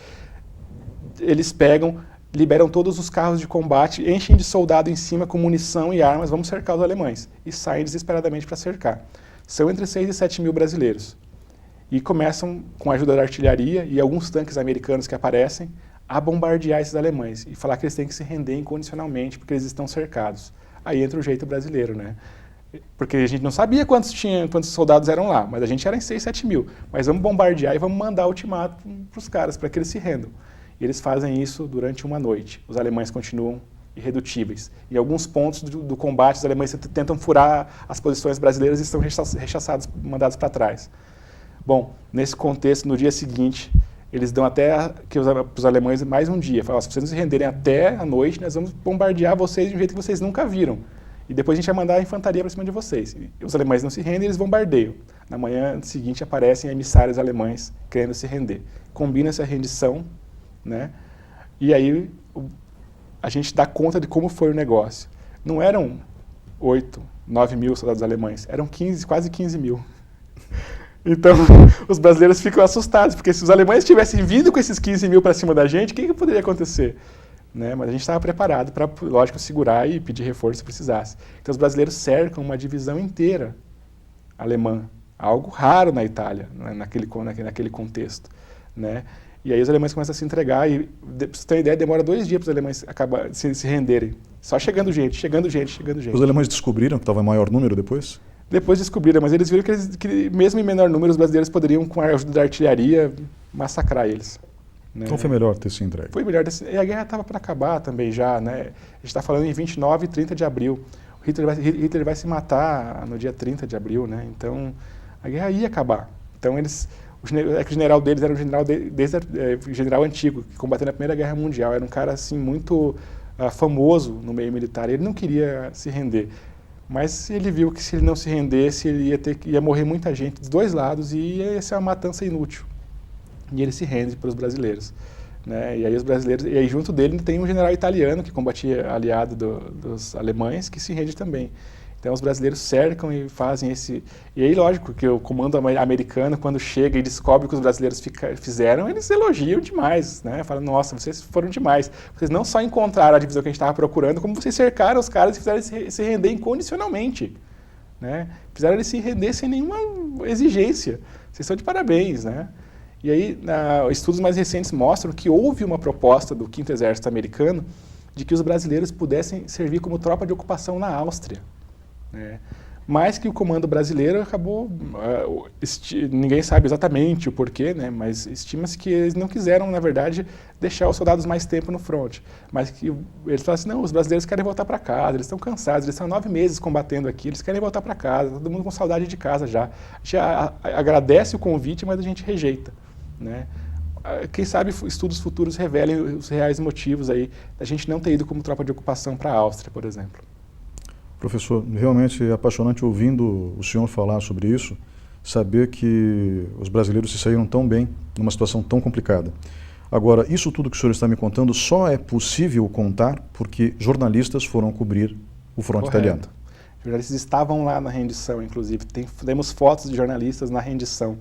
eles liberam todos os carros de combate, enchem de soldado em cima com munição e armas, vamos cercar os alemães. E saem desesperadamente para cercar. São entre 6 e 7 mil brasileiros. e começam, com a ajuda da artilharia e alguns tanques americanos que aparecem, a bombardear esses alemães e falar que eles têm que se render incondicionalmente porque eles estão cercados. Aí entra o jeito brasileiro, né? Porque a gente não sabia quantos soldados eram lá, mas a gente era em 6, 7 mil. Mas vamos bombardear e vamos mandar ultimato para os caras, para que eles se rendam. E eles fazem isso durante uma noite. Os alemães continuam irredutíveis. Em alguns pontos do combate, os alemães tentam furar as posições brasileiras e são rechaçados, mandados para trás. Bom, nesse contexto, no dia seguinte, eles dão até para os alemães mais um dia. Falam, se vocês não se renderem até a noite, nós vamos bombardear vocês de um jeito que vocês nunca viram. E depois a gente vai mandar a infantaria para cima de vocês. E os alemães não se rendem, eles bombardeiam. Na manhã seguinte aparecem emissários alemães querendo se render. Combina-se a rendição, né? E aí a gente dá conta de como foi o negócio. Não eram 8, 9 mil soldados alemães, eram 15, quase 15 mil. Então, os brasileiros ficam assustados, porque se os alemães tivessem vindo com esses 15 mil para cima da gente, o que poderia acontecer? Né? Mas a gente estava preparado para, lógico, segurar e pedir reforço se precisasse. Então, os brasileiros cercam uma divisão inteira alemã, algo raro na Itália, né? naquele contexto, né? E aí os alemães começam a se entregar e, pra você ter uma ideia, demora 2 dias para os alemães se renderem. Só chegando gente. Os alemães descobriram que estava em maior número depois? Depois descobriram, mas eles viram que mesmo em menor número, os brasileiros poderiam, com a ajuda da artilharia, massacrar eles. Né? Então foi melhor ter se entregue. Foi melhor. E a guerra estava para acabar também já, né? A gente está falando em 29 e 30 de abril. O Hitler vai se matar no dia 30 de abril, né? Então a guerra ia acabar. Então o general deles era um general antigo, que combateu na Primeira Guerra Mundial. Era um cara assim muito famoso no meio militar. Ele não queria se render. Mas ele viu que se ele não se rendesse, ele ia morrer muita gente dos dois lados e ia ser uma matança inútil. E ele se rende para os brasileiros. Né? E aí os brasileiros, e aí junto dele tem um general italiano que combatia aliado dos alemães, que se rende também. Então os brasileiros cercam e fazem esse... E aí, lógico, que o comando americano, quando chega e descobre o que os brasileiros fizeram, eles elogiam demais, né? Falam, nossa, vocês foram demais. Vocês não só encontraram a divisão que a gente estava procurando, como vocês cercaram os caras e fizeram eles se render incondicionalmente. Né? Fizeram eles se render sem nenhuma exigência. Vocês estão de parabéns, né? E aí, estudos mais recentes mostram que houve uma proposta do 5º Exército Americano de que os brasileiros pudessem servir como tropa de ocupação na Áustria. Né? Mas que o comando brasileiro acabou, ninguém sabe exatamente o porquê, né? Mas estima-se que eles não quiseram, na verdade, deixar os soldados mais tempo no front. Mas que eles falaram assim, não, os brasileiros querem voltar para casa, eles estão cansados, eles estão 9 meses combatendo aqui, eles querem voltar para casa, todo mundo com saudade de casa já. A gente agradece o convite, mas a gente rejeita. Né? Quem sabe estudos futuros revelem os reais motivos aí da gente não ter ido como tropa de ocupação para a Áustria, por exemplo. Professor, realmente é apaixonante ouvindo o senhor falar sobre isso, saber que os brasileiros se saíram tão bem numa situação tão complicada. Agora, isso tudo que o senhor está me contando só é possível contar porque jornalistas foram cobrir o fronte italiano. Os jornalistas estavam lá na rendição, inclusive. Temos fotos de jornalistas na rendição.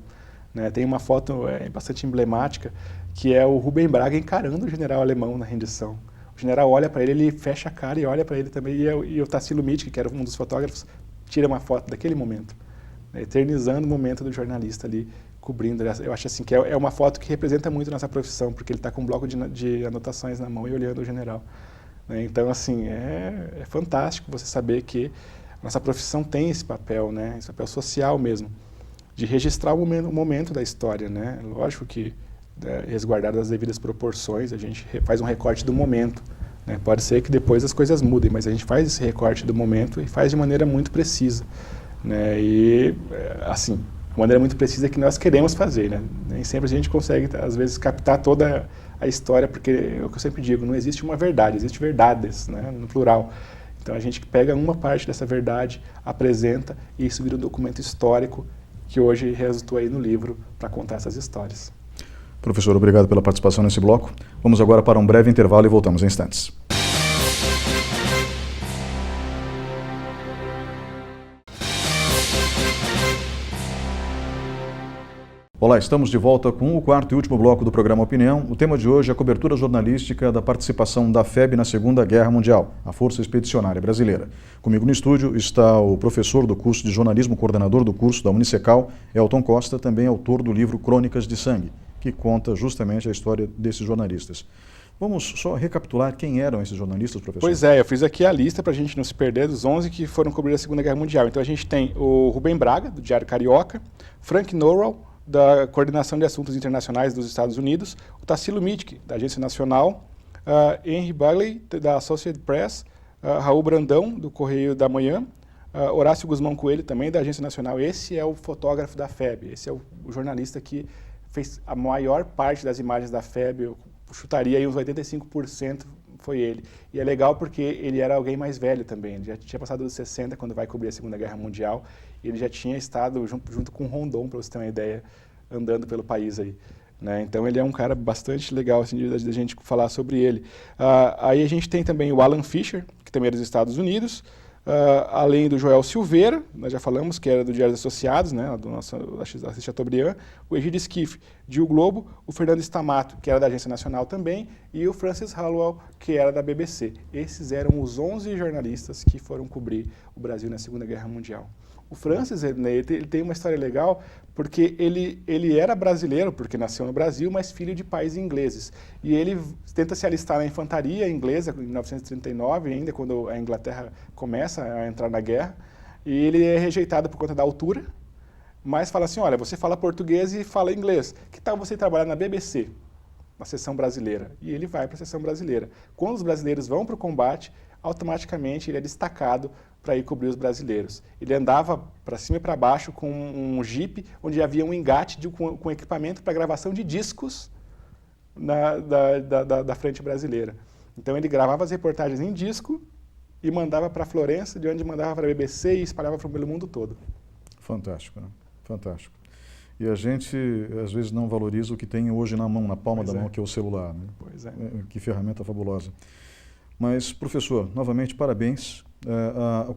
Né? Tem uma foto bastante emblemática, que é o Rubem Braga encarando o general alemão na rendição. O general olha para ele, ele fecha a cara e olha para ele também. E o Tassilo Mittig, que era um dos fotógrafos, tira uma foto daquele momento, né? Eternizando o momento do jornalista ali, cobrindo. Eu acho assim que é uma foto que representa muito a nossa profissão, porque ele está com um bloco de anotações na mão e olhando o general. Né? Então, assim, é fantástico você saber que a nossa profissão tem esse papel, né? Esse papel social mesmo, de registrar o momento da história, né? Lógico que, resguardado as devidas proporções, a gente faz um recorte do momento. Né? Pode ser que depois as coisas mudem, mas a gente faz esse recorte do momento e faz de maneira muito precisa. Né? E, assim, a maneira muito precisa que nós queremos fazer. Né? Nem sempre a gente consegue, às vezes, captar toda a história, porque é o que eu sempre digo, não existe uma verdade, existe verdades, né? No plural. Então a gente pega uma parte dessa verdade, apresenta, e isso vira um documento histórico que hoje resultou aí no livro para contar essas histórias. Professor, obrigado pela participação nesse bloco. Vamos agora para um breve intervalo e voltamos em instantes. Olá, estamos de volta com o quarto e último bloco do programa Opinião. O tema de hoje é a cobertura jornalística da participação da FEB na Segunda Guerra Mundial, a Força Expedicionária Brasileira. Comigo no estúdio está o professor do curso de jornalismo, coordenador do curso da Unicecal, Elton Costa, também autor do livro Crônicas de Sangue, que conta justamente a história desses jornalistas. Vamos só recapitular quem eram esses jornalistas, professor? Pois é, eu fiz aqui a lista para a gente não se perder dos 11 que foram cobrir a Segunda Guerra Mundial. Então a gente tem o Rubem Braga, do Diário Carioca, Frank Norrell, da Coordenação de Assuntos Internacionais dos Estados Unidos, o Tassilo Mitke, da Agência Nacional, Henry Bagley, da Associated Press, Raul Brandão, do Correio da Manhã, Horácio Guzmão Coelho, também da Agência Nacional. Esse é o fotógrafo da FEB, esse é o jornalista que fez a maior parte das imagens da FEB, eu chutaria aí uns 85% foi ele. E é legal porque ele era alguém mais velho também, ele já tinha passado dos 60 quando vai cobrir a Segunda Guerra Mundial, e ele já tinha estado junto com Rondon, para você ter uma ideia, andando pelo país aí. Né? Então ele é um cara bastante legal assim, de a gente falar sobre ele. Aí a gente tem também o Alan Fisher, que também é dos Estados Unidos, além do Joel Silveira, nós já falamos que era do Diário dos Associados, né, do nosso Assis Chateaubriand, o Egídio Schiff, de O Globo, o Fernando Stamato, que era da Agência Nacional também, e o Francis Hallowell, que era da BBC. Esses eram os 11 jornalistas que foram cobrir o Brasil na Segunda Guerra Mundial. O Francis, ele tem uma história legal, porque ele era brasileiro, porque nasceu no Brasil, mas filho de pais ingleses. E ele tenta se alistar na infantaria inglesa em 1939, ainda quando a Inglaterra começa a entrar na guerra, e ele é rejeitado por conta da altura, mas fala assim, olha, você fala português e fala inglês, que tal você trabalhar na BBC, na seção brasileira? E ele vai para a seção brasileira. Quando os brasileiros vão para o combate, automaticamente ele é destacado para ir cobrir os brasileiros. Ele andava para cima e para baixo com um jipe, onde havia um engate com equipamento para gravação de discos da frente brasileira. Então ele gravava as reportagens em disco e mandava para Florença, de onde mandava para a BBC e espalhava pelo mundo todo. Fantástico, né? Fantástico. E a gente, às vezes, não valoriza o que tem hoje na mão, na palma da mão, que é o celular. Né? Pois é. Que ferramenta fabulosa. Mas, professor, novamente, parabéns.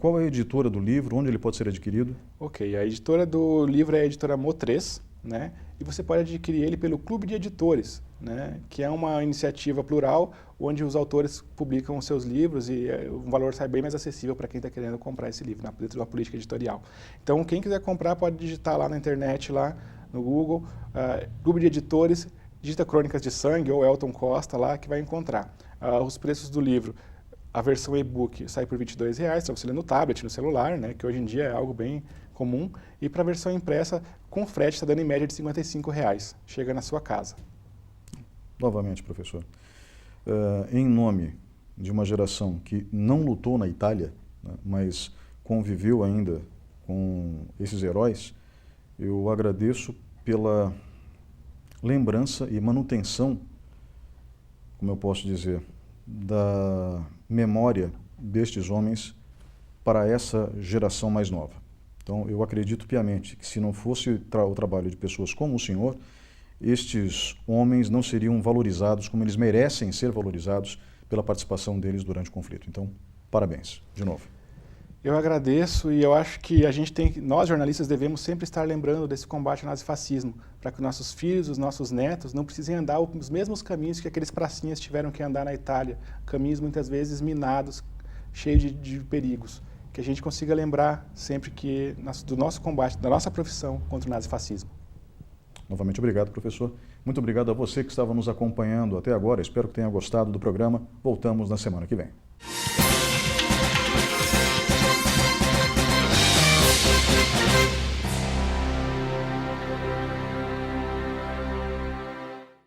Qual é a editora do livro? Onde ele pode ser adquirido? Ok, a editora do livro é a editora Mo3, né? E você pode adquirir ele pelo Clube de Editores, né? Que é uma iniciativa plural onde os autores publicam os seus livros e o valor sai bem mais acessível para quem está querendo comprar esse livro, dentro de uma política editorial. Então, quem quiser comprar pode digitar lá na internet, lá no Google, Clube de Editores, digita Crônicas de Sangue ou Elton Costa lá que vai encontrar. Os preços do livro, a versão e-book sai por R$ 22,00 para você ler no tablet, no celular, né, que hoje em dia é algo bem comum, e para a versão impressa, com frete, está dando em média de R$ 55,00, chega na sua casa. Novamente, professor, em nome de uma geração que não lutou na Itália, né, mas conviveu ainda com esses heróis, eu agradeço pela lembrança e manutenção, como eu posso dizer, da memória destes homens para essa geração mais nova. Então, eu acredito piamente que se não fosse o trabalho de pessoas como o senhor, estes homens não seriam valorizados como eles merecem ser valorizados pela participação deles durante o conflito. Então, parabéns, de novo. Eu agradeço e eu acho que nós jornalistas devemos sempre estar lembrando desse combate ao nazifascismo, para que nossos filhos, os nossos netos não precisem andar os mesmos caminhos que aqueles pracinhas tiveram que andar na Itália, caminhos muitas vezes minados, cheios de perigos. Que a gente consiga lembrar sempre do nosso combate, da nossa profissão contra o nazifascismo. Novamente, obrigado, professor. Muito obrigado a você que estava nos acompanhando até agora. Espero que tenha gostado do programa. Voltamos na semana que vem.